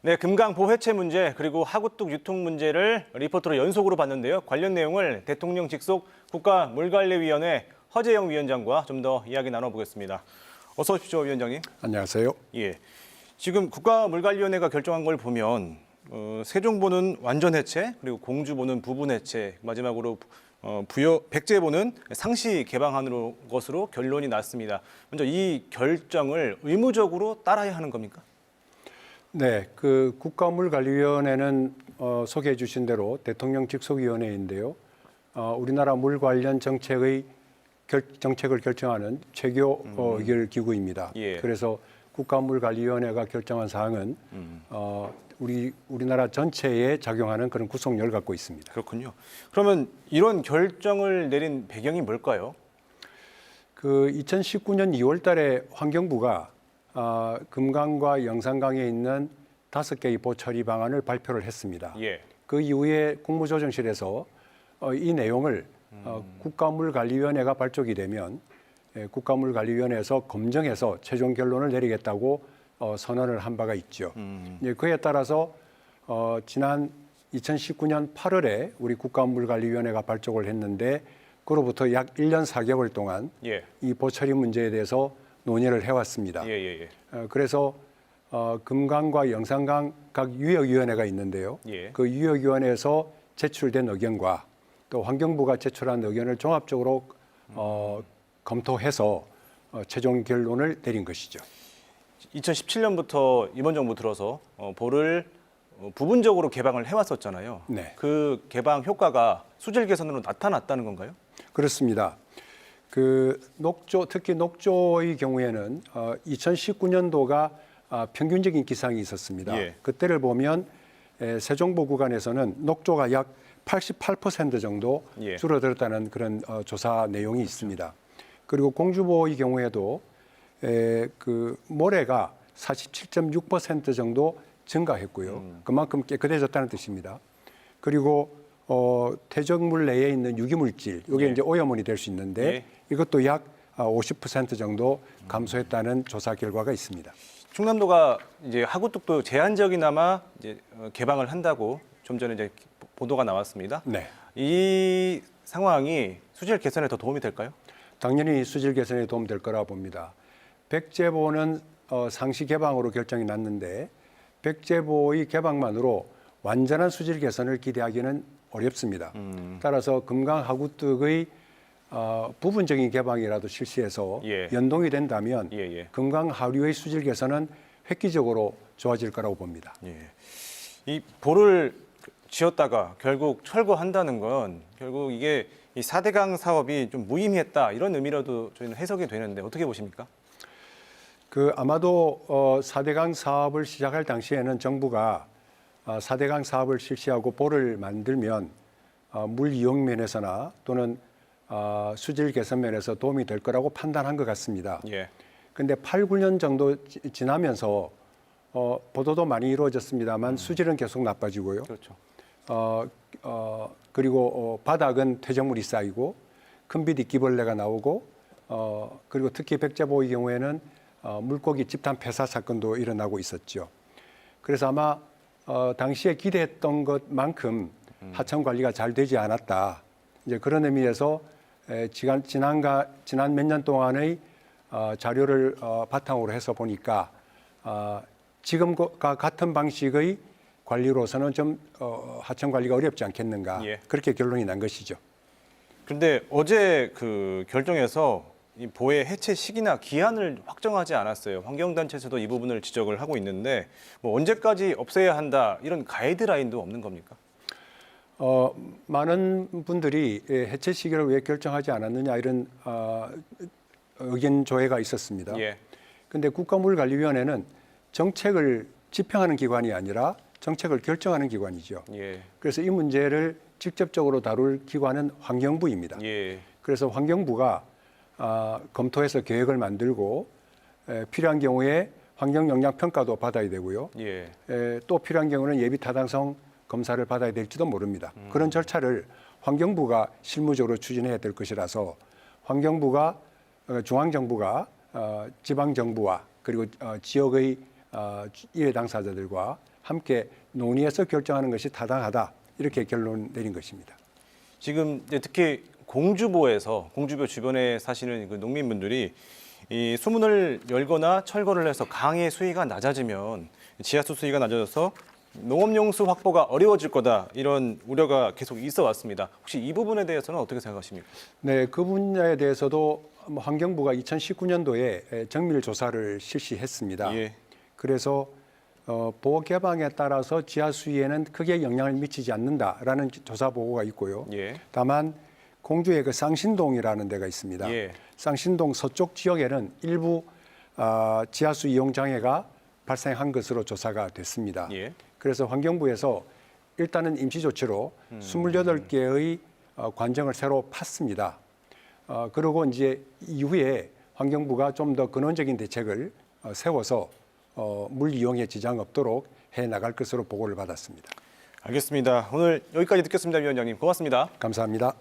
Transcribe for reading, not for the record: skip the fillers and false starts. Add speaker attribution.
Speaker 1: 네, 금강보 해체 문제 그리고 하구뚝 유통 문제를 리포트로 연속으로 봤는데요. 관련 내용을 대통령 직속 국가물관리위원회 허재영 위원장과 좀 더 이야기 나눠보겠습니다. 어서 오십시오, 위원장님.
Speaker 2: 안녕하세요.
Speaker 1: 예, 지금 국가물관리위원회가 결정한 걸 보면 세종보는 완전 해체, 그리고 공주보는 부분 해체, 마지막으로 백제보는 상시 개방하는 것으로 결론이 났습니다. 먼저 이 결정을 의무적으로 따라야 하는 겁니까?
Speaker 2: 네, 그 국가물관리위원회는 소개해 주신 대로 대통령 직속위원회인데요. 우리나라 물 관련 정책을 결정하는 최고 의결 기구입니다.
Speaker 1: 예.
Speaker 2: 그래서 국가물관리위원회가 결정한 사항은 우리나라 전체에 작용하는 그런 구성력을 갖고 있습니다.
Speaker 1: 그렇군요. 그러면 이런 결정을 내린 배경이 뭘까요?
Speaker 2: 그 2019년 2월 달에 환경부가 금강과 영산강에 있는 5개의 보처리 방안을 발표를 했습니다.
Speaker 1: 예.
Speaker 2: 그 이후에 국무조정실에서 이 내용을 국가물관리위원회가 발족이 되면 국가물관리위원회에서 검증해서 최종 결론을 내리겠다고 선언을 한 바가 있죠. 그에 따라서 지난 2019년 8월에 우리 국가물관리위원회가 발족을 했는데 그로부터 약 1년 4개월 동안
Speaker 1: 예.
Speaker 2: 이 보처리 문제에 대해서 논의를 해왔습니다. 그래서 금강과 영산강 각 유역위원회가 있는데요.
Speaker 1: 예.
Speaker 2: 그 유역위원회에서 제출된 의견과 또 환경부가 제출한 의견을 종합적으로 검토해서 최종 결론을 내린 것이죠.
Speaker 1: 2017년부터 이번 정부 들어서 보를 부분적으로 개방을 해왔었잖아요.
Speaker 2: 네.
Speaker 1: 그 개방 효과가 수질 개선으로 나타났다는 건가요?
Speaker 2: 그렇습니다. 그 특히 녹조의 경우에는 2019년도가 평균적인 기상이 있었습니다.
Speaker 1: 예.
Speaker 2: 그때를 보면 세종보 구간에서는 녹조가 약 88% 정도
Speaker 1: 예.
Speaker 2: 줄어들었다는 그런 조사 내용이 있습니다. 그리고 공주보의 경우에도 그 모래가 47.6% 정도 증가했고요. 그만큼 깨끗해졌다는 뜻입니다. 그리고 퇴적물 내에 있는 유기물질, 이게
Speaker 1: 예.
Speaker 2: 이제 오염원이 될 수 있는데
Speaker 1: 예.
Speaker 2: 이것도 약 50% 정도 감소했다는 조사 결과가 있습니다.
Speaker 1: 충남도가 이제 하구뚝도 제한적이나마 이제 개방을 한다고 좀 전에 이제 보도가 나왔습니다.
Speaker 2: 네.
Speaker 1: 이 상황이 수질 개선에 더 도움이 될까요?
Speaker 2: 당연히 수질 개선에 도움될 거라 봅니다. 백제보는 상시 개방으로 결정이 났는데 백제보의 개방만으로 완전한 수질 개선을 기대하기는 어렵습니다. 따라서 금강 하구뚝의 부분적인 개방이라도 실시해서
Speaker 1: 예.
Speaker 2: 연동이 된다면
Speaker 1: 예.
Speaker 2: 금강 하류의 수질 개선은 획기적으로 좋아질 거라고 봅니다.
Speaker 1: 예. 이 보를 지었다가 결국 철거한다는 건 결국 이게 이 4대강 사업이 좀 무의미했다 이런 의미로도 저희는 해석이 되는데 어떻게 보십니까?
Speaker 2: 그 아마도 4대강 사업을 시작할 당시에는 정부가 4대강 사업을 실시하고 보를 만들면 물 이용 면에서나 또는 수질 개선 면에서 도움이 될 거라고 판단한 것 같습니다.
Speaker 1: 예.
Speaker 2: 그런데 8, 9년 정도 지나면서 보도도 많이 이루어졌습니다만 수질은 계속 나빠지고요.
Speaker 1: 그렇죠.
Speaker 2: 그리고 바닥은 퇴적물이 쌓이고 큰빛 이끼벌레가 나오고 그리고 특히 백제보의 경우에는 물고기 집단 폐사 사건도 일어나고 있었죠. 그래서 아마 당시에 기대했던 것만큼 하천 관리가 잘 되지 않았다. 이제 그런 의미에서 지난 몇 년 동안의 자료를 바탕으로 해서 보니까 지금과 같은 방식의 관리로서는 좀 하천 관리가 어렵지 않겠는가.
Speaker 1: 예.
Speaker 2: 그렇게 결론이 난 것이죠.
Speaker 1: 그런데 어제 그 결정에서 이 보의 해체 시기나 기한을 확정하지 않았어요. 환경단체에서도 이 부분을 지적을 하고 있는데 뭐 언제까지 없애야 한다 이런 가이드라인도 없는 겁니까?
Speaker 2: 많은 분들이 해체 시기를 왜 결정하지 않았느냐 이런 의견 조회가 있었습니다. 그런데 국가물관리위원회는 정책을 집행하는 기관이 아니라 정책을 결정하는 기관이죠.
Speaker 1: 예.
Speaker 2: 그래서 이 문제를 직접적으로 다룰 기관은 환경부입니다.
Speaker 1: 예.
Speaker 2: 그래서 환경부가 검토해서 계획을 만들고 필요한 경우에 환경영향평가도 받아야 되고요.
Speaker 1: 예.
Speaker 2: 또 필요한 경우는 예비타당성 검사를 받아야 될지도 모릅니다. 그런 절차를 환경부가 실무적으로 추진해야 될 것이라서 환경부가 중앙정부가 지방정부와 그리고 지역의 이해 당사자들과 함께 논의해서 결정하는 것이 타당하다 이렇게 결론 내린 것입니다.
Speaker 1: 지금 이제 특히 공주보에서 공주보 주변에 사시는 그 농민분들이 이 수문을 열거나 철거를 해서 강의 수위가 낮아지면 지하수 수위가 낮아져서 농업용수 확보가 어려워질 거다 이런 우려가 계속 있어 왔습니다. 혹시 이 부분에 대해서는 어떻게 생각하십니까?
Speaker 2: 네, 그 분야에 대해서도 환경부가 2019년도에 정밀 조사를 실시했습니다.
Speaker 1: 예.
Speaker 2: 그래서 보호 개방에 따라서 지하 수위에는 크게 영향을 미치지 않는다라는 조사 보고가 있고요.
Speaker 1: 예.
Speaker 2: 다만 공주의 그 쌍신동이라는 데가 있습니다.
Speaker 1: 예.
Speaker 2: 쌍신동 서쪽 지역에는 일부 지하수 이용 장애가 발생한 것으로 조사가 됐습니다.
Speaker 1: 예.
Speaker 2: 그래서 환경부에서 일단은 임시 조치로 28개의 관정을 새로 팠습니다. 그리고 이제 이후에 환경부가 좀 더 근원적인 대책을 세워서 물 이용에 지장 없도록 해 나갈 것으로 보고를 받았습니다.
Speaker 1: 알겠습니다. 오늘 여기까지 듣겠습니다, 위원장님. 고맙습니다.
Speaker 2: 감사합니다.